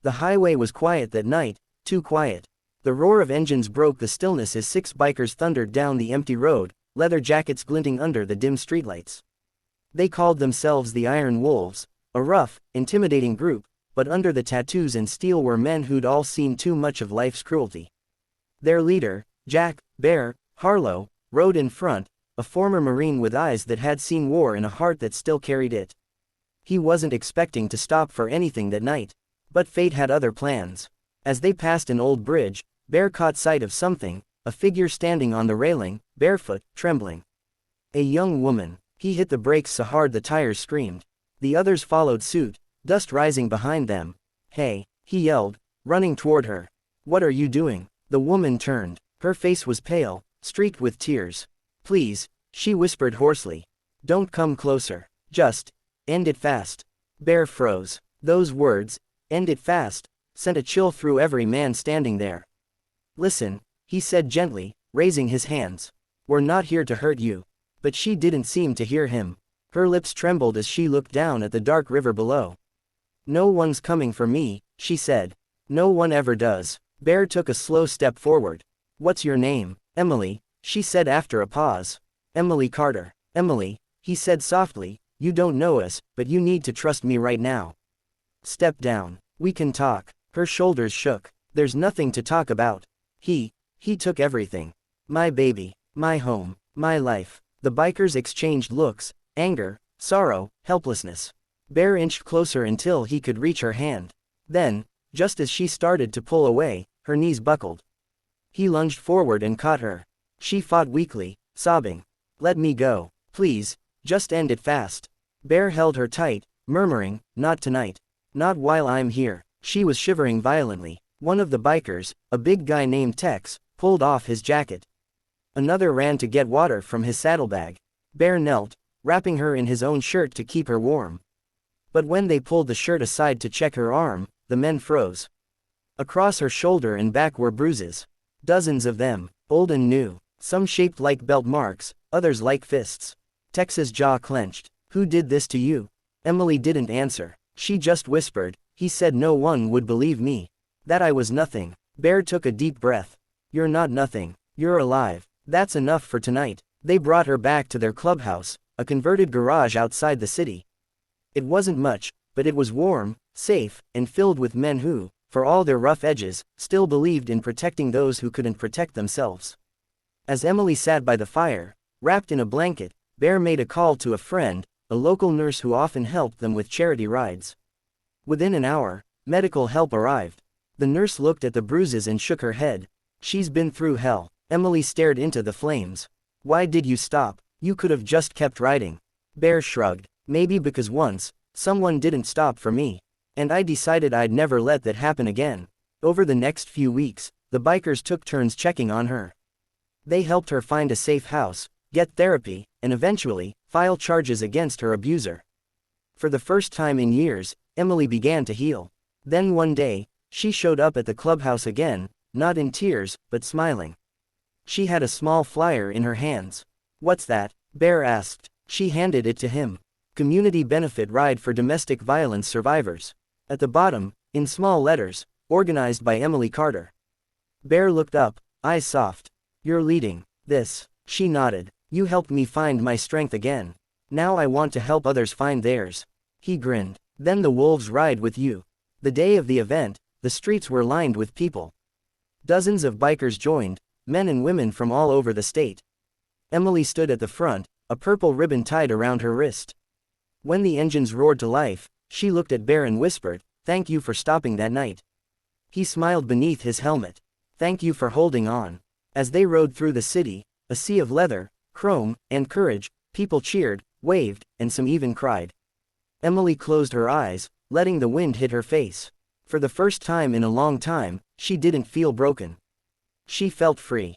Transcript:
The highway was quiet that night, too quiet. The roar of engines broke the stillness as 6 bikers thundered down the empty road, leather jackets glinting under the dim streetlights. They called themselves the Iron Wolves, a rough, intimidating group, but under the tattoos and steel were men who'd all seen too much of life's cruelty. Their leader, Jack "Bear" Harlow, rode in front, a former Marine with eyes that had seen war and a heart that still carried it. He wasn't expecting to stop for anything that night. But fate had other plans. As they passed an old bridge, Bear caught sight of something, a figure standing on the railing, barefoot, trembling. A young woman. He hit the brakes so hard the tires screamed. The others followed suit, dust rising behind them. "Hey," he yelled, running toward her. "What are you doing?" The woman turned. Her face was pale, streaked with tears. "Please," she whispered hoarsely. "Don't come closer. Just end it fast." Bear froze. Those words, "end it fast," sent a chill through every man standing there. "Listen," he said gently, raising his hands. "We're not here to hurt you." But she didn't seem to hear him. Her lips trembled as she looked down at the dark river below. "No one's coming for me," she said. "No one ever does." Bear took a slow step forward. "What's your name?" "Emily," she said after a pause. "Emily Carter." "Emily," he said softly, "you don't know us, but you need to trust me right now. Step down. We can talk." Her shoulders shook. "There's nothing to talk about. He took everything. My baby, my home, my life." The bikers exchanged looks, anger, sorrow, helplessness. Bear inched closer until he could reach her hand. Then, just as she started to pull away, her knees buckled. He lunged forward and caught her. She fought weakly, sobbing. "Let me go. Please, just end it fast." Bear held her tight, murmuring, "Not tonight. Not while I'm here." She was shivering violently. One of the bikers, a big guy named Tex, pulled off his jacket. Another ran to get water from his saddlebag. Bear knelt, wrapping her in his own shirt to keep her warm. But when they pulled the shirt aside to check her arm, the men froze. Across her shoulder and back were bruises. Dozens of them, old and new, some shaped like belt marks, others like fists. Tex's jaw clenched. "Who did this to you?" Emily didn't answer. She just whispered, "He said no one would believe me. That I was nothing." Bear took a deep breath. "You're not nothing. You're alive. That's enough for tonight." They brought her back to their clubhouse, a converted garage outside the city. It wasn't much, but it was warm, safe, and filled with men who, for all their rough edges, still believed in protecting those who couldn't protect themselves. As Emily sat by the fire, wrapped in a blanket, Bear made a call to a friend, a local nurse who often helped them with charity rides. Within an hour, medical help arrived. The nurse looked at the bruises and shook her head. "She's been through hell." Emily stared into the flames. "Why did you stop? You could have just kept riding." Bear shrugged. "Maybe because once, someone didn't stop for me. And I decided I'd never let that happen again." Over the next few weeks, the bikers took turns checking on her. They helped her find a safe house, get therapy, and eventually, file charges against her abuser. For the first time in years, Emily began to heal. Then one day, she showed up at the clubhouse again, not in tears, but smiling. She had a small flyer in her hands. "What's that?" Bear asked. She handed it to him. "Community Benefit Ride for Domestic Violence Survivors." At the bottom, in small letters, "Organized by Emily Carter." Bear looked up, eyes soft. "You're leading this." She nodded. "You helped me find my strength again. Now I want to help others find theirs." He grinned. "Then the wolves ride with you." The day of the event, the streets were lined with people. Dozens of bikers joined, men and women from all over the state. Emily stood at the front, a purple ribbon tied around her wrist. When the engines roared to life, she looked at Bear and whispered, "Thank you for stopping that night." He smiled beneath his helmet. "Thank you for holding on." As they rode through the city, a sea of leather, chrome, and courage, people cheered, waved, and some even cried. Emily closed her eyes, letting the wind hit her face. For the first time in a long time, she didn't feel broken. She felt free.